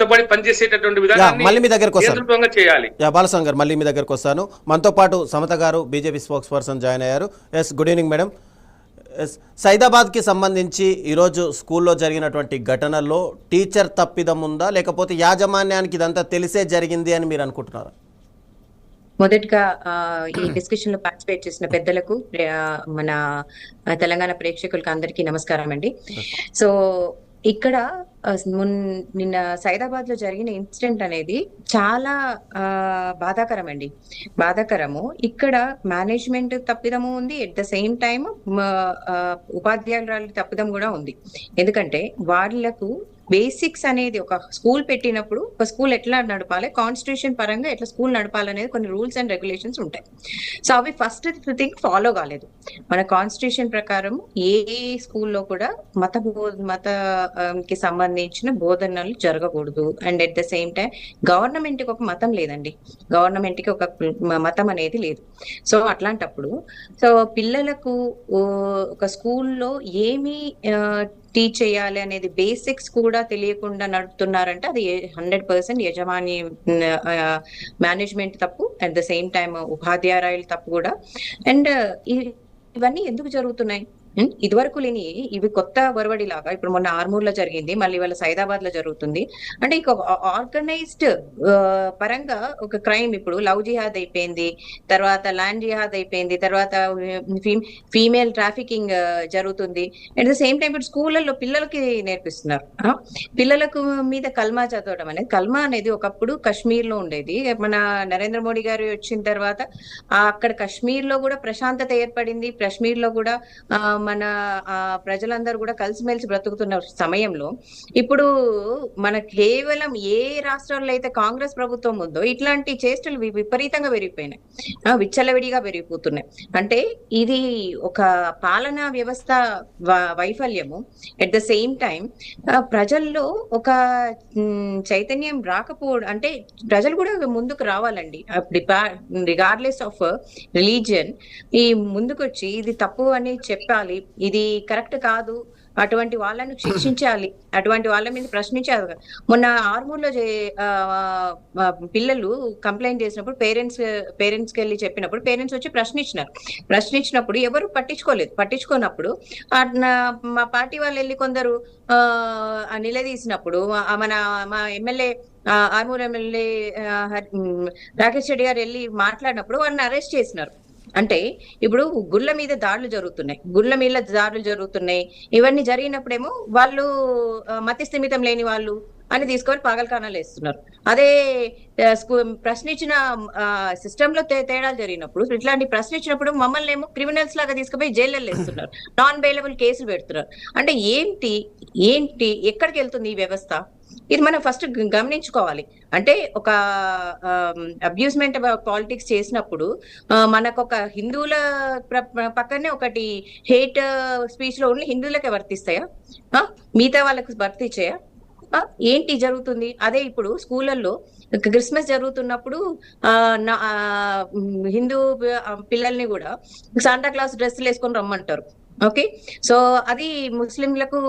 కట్టుబడి పనిచేసేటటువంటి విధానాన్ని మళ్ళీ మీ దగ్గరకు వస్తాను నియంత్రితంగా చేయాలి. బాలస్వామి గారు, మళ్ళీ మీ దగ్గరకు వస్తాను. మనతో పాటు సమత గారు బీజేపీ స్పోక్స్ పర్సన్ జాయిన్ అయ్యారు. Yes, good evening madam. Yes, సైదాబాద్కి సంబంధించి ఈరోజు స్కూల్లో జరిగినటువంటి ఘటనల్లో టీచర్ తప్పిదం ఉందా, లేకపోతే యాజమాన్యానికి ఇదంతా తెలిసే జరిగింది అని మీరు అనుకుంటున్నారా? మొదటిగా ఈ డిస్కషన్ లో పార్టిసిపేట్ చేసిన పెద్దలకు, మన తెలంగాణ ప్రేక్షకులకు అందరికీ నమస్కారం అండి. సో ఇక్కడ నిన్న సైదాబాద్ లో జరిగిన ఇన్సిడెంట్ అనేది చాలా బాధాకరం అండి. బాధాకరము. ఇక్కడ మేనేజ్మెంట్ తప్పిదము ఉంది, ఎట్ ద సేమ్ టైమ్ ఉపాధ్యాయురాలు తప్పిదం కూడా ఉంది. ఎందుకంటే వాళ్లకు బేసిక్స్ అనేది, ఒక స్కూల్ పెట్టినప్పుడు ఒక స్కూల్ ఎట్లా నడపాలి, కాన్స్టిట్యూషన్ పరంగా ఎట్లా స్కూల్ నడపాలనేది కొన్ని రూల్స్ అండ్ రెగ్యులేషన్స్ ఉంటాయి. సో అవి ఫస్ట్ థింగ్ ఫాలో కాలేదు. మన కాన్స్టిట్యూషన్ ప్రకారం ఏ స్కూల్లో కూడా మతానికి సంబంధించిన బోధనలు జరగకూడదు. And at the same time government కి ఒక మతం లేదండి, గవర్నమెంట్ కి ఒక మతం అనేది లేదు. సో అట్లాంటప్పుడు సో పిల్లలకు ఒక స్కూల్లో ఏమి టీచ్ చేయాలి అనేది బేసిక్స్ కూడా తెలియకుండా నడుపుతున్నారంటే అది 100% యజమాని మేనేజ్మెంట్ తప్పు, అట్ ద సేమ్ టైమ్ ఉపాధ్యాయులు తప్పు కూడా. అండ్ ఇవన్నీ ఎందుకు జరుగుతున్నాయి? ఇదివరకు లేని ఇవి కొత్త వరవడి లాగా ఇప్పుడు మొన్న ఆర్మూర్ లో జరిగింది, మళ్ళీ వాళ్ళ సైదాబాద్ లో జరుగుతుంది. అంటే ఇక ఆర్గనైజ్డ్ పరంగా ఒక క్రైమ్, ఇప్పుడు లవ్ జిహాద్ అయిపోయింది, తర్వాత ల్యాండ్ జిహాద్ అయిపోయింది, తర్వాత ఫీమేల్ ట్రాఫికింగ్ జరుగుతుంది. అట్ ద సేమ్ టైం ఇప్పుడు స్కూళ్ళల్లో పిల్లలకి నేర్పిస్తున్నారు. పిల్లలకు మీద కల్మా చదవడం అనేది, కల్మా అనేది ఒకప్పుడు కశ్మీర్ లో ఉండేది. మన నరేంద్ర మోడీ గారు వచ్చిన తర్వాత అక్కడ కశ్మీర్ లో కూడా ప్రశాంతత ఏర్పడింది. కశ్మీర్ లో కూడా మన ప్రజలందరూ కూడా కలిసిమెలిసి బ్రతుకుతున్న సమయంలో ఇప్పుడు మన కేవలం ఏ రాష్ట్రాల్లో అయితే కాంగ్రెస్ ప్రభుత్వం ఉందో ఇట్లాంటి చేష్టలు విపరీతంగా పెరిగిపోయినాయి, విచ్చలవిడిగా పెరిగిపోతున్నాయి. అంటే ఇది ఒక పాలనా వ్యవస్థ వైఫల్యము. ఎట్ ద సేమ్ టైం ప్రజల్లో ఒక చైతన్యం రాకపోవడం, అంటే ప్రజలు కూడా ముందుకు రావాలండి, రిగార్డ్లెస్ ఆఫ్ రిలీజియన్. ఈ ముందుకొచ్చి ఇది తప్పు అని చెప్పాలి, ఇది కరెక్ట్ కాదు, అటువంటి వాళ్ళని శిక్షించాలి, అటువంటి వాళ్ళ మీద ప్రశ్నించాలి. మొన్న ఆర్మూర్లో పిల్లలు కంప్లైంట్ చేసినప్పుడు పేరెంట్స్కి వెళ్ళి చెప్పినప్పుడు పేరెంట్స్ వచ్చి ప్రశ్నించినప్పుడు ఎవరు పట్టించుకోనప్పుడు మా పార్టీ వాళ్ళు వెళ్ళి కొందరు నిలదీసినప్పుడు మా ఎమ్మెల్యే ఆర్మూర్ ఎమ్మెల్యే రాకేష్ రెడ్డి గారు వెళ్ళి మాట్లాడినప్పుడు వాళ్ళని అరెస్ట్ చేసినారు. అంటే ఇప్పుడు గుళ్ళ మీద దాడులు జరుగుతున్నాయి. ఇవన్నీ జరిగినప్పుడేమో వాళ్ళు మతి స్థిమితం లేని వాళ్ళు అని తీసుకొని పాగల్ఖానాలు వేస్తున్నారు. అదే ప్రశ్నించిన సిస్టమ్ లో తేడాలు జరిగినప్పుడు, ఇట్లాంటి ప్రశ్నించినప్పుడు మమ్మల్ని ఏమో క్రిమినల్స్ లాగా తీసుకుపోయి జైల్లో వేస్తున్నారు, నాన్ బెయిలబుల్ కేసులు పెడుతున్నారు. అంటే ఏంటి ఎక్కడికి వెళ్తుంది ఈ వ్యవస్థ? ఇది మనం ఫస్ట్ గమనించుకోవాలి. అంటే ఒక అబ్యూస్మెంట్ పాలిటిక్స్ చేసినప్పుడు మనకు ఒక హిందువుల పక్కనే ఒకటి హేట్ స్పీచ్ లో ఓన్లీ హిందువులకే వర్తిస్తాయా, మిగతా వాళ్ళకి వర్తించాయా? ఏంటి జరుగుతుంది? అదే ఇప్పుడు స్కూళ్ళల్లో క్రిస్మస్ జరుగుతున్నప్పుడు హిందూ పిల్లల్ని కూడా శాంటా క్లాస్ డ్రెస్సులు వేసుకొని రమ్మంటారు. ఓకే, సో అది ముస్లింలకు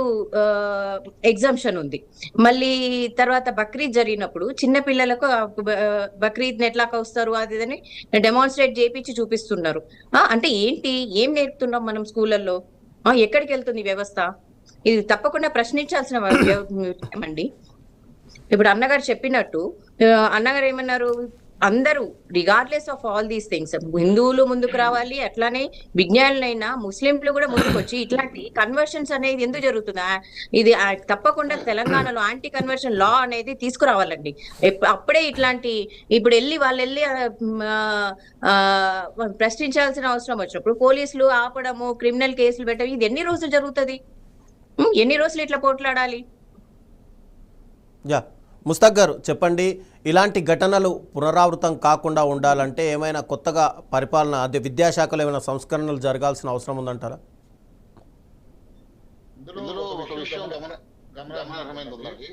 ఎగ్జంప్షన్ ఉంది. మళ్ళీ తర్వాత బక్రీద్ జరిగినప్పుడు చిన్న పిల్లలకు బక్రీద్ ఎట్లా వస్తారు అది అని డెమాన్స్ట్రేట్ చేయించి చూపిస్తున్నారు. అంటే ఏం నేర్పుతున్నాం మనం స్కూళ్ళల్లో? ఎక్కడికి వెళ్తుంది వ్యవస్థ? ఇది తప్పకుండా ప్రశ్నించాల్సిన విషయం అండి. ఇప్పుడు అన్నగారు చెప్పినట్టు, అన్నగారు ఏమన్నారు, అందరూ regardless of all these things హిందువులు ముందుకు రావాలి, అట్లానే విజ్ఞానులైనా ముస్లింలు కూడా ముందుకు వచ్చి ఇట్లాంటి కన్వర్షన్స్ అనేది ఎందుకు జరుగుతుందా, ఇది తప్పకుండా తెలంగాణలో యాంటీ కన్వర్షన్ లా అనేది తీసుకురావాలండి. అప్పుడే ఇట్లాంటి ఇప్పుడు వాళ్ళు వెళ్ళి ప్రశ్నించాల్సిన అవసరం వచ్చినప్పుడు పోలీసులు ఆపడము, క్రిమినల్ కేసులు పెట్టడం, ఇది ఎన్ని రోజులు జరుగుతుంది? ఎన్ని రోజులు ఇట్లా పోట్లాడాలి? ముస్తాక్ గారు చెప్పండి, ఇలాంటి ఘటనలు పునరావృతం కాకుండా ఉండాలంటే ఏమైనా కొత్తగా పరిపాలన, అదే విద్యాశాఖలో ఏమైనా సంస్కరణలు జరగాల్సిన అవసరం ఉందంటారా? ఇందులో ఒక విషయం గమనార్హమైనది ఉన్నది.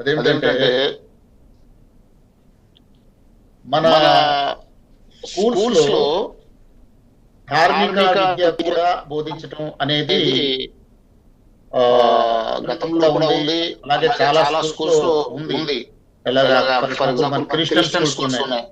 అదేంటంటే మన స్కూల్స్ లో ధార్మిక విద్య కూడా బోధించడం అనేది గతంలో కూడా ఉంది, అలాగే చాలా స్కూల్స్ లో ఉంది. ఎలాగా ఫర్ ఎగ్జాంపుల్ క్రిస్టియన్ స్కూల్స్ ఉన్నాయి,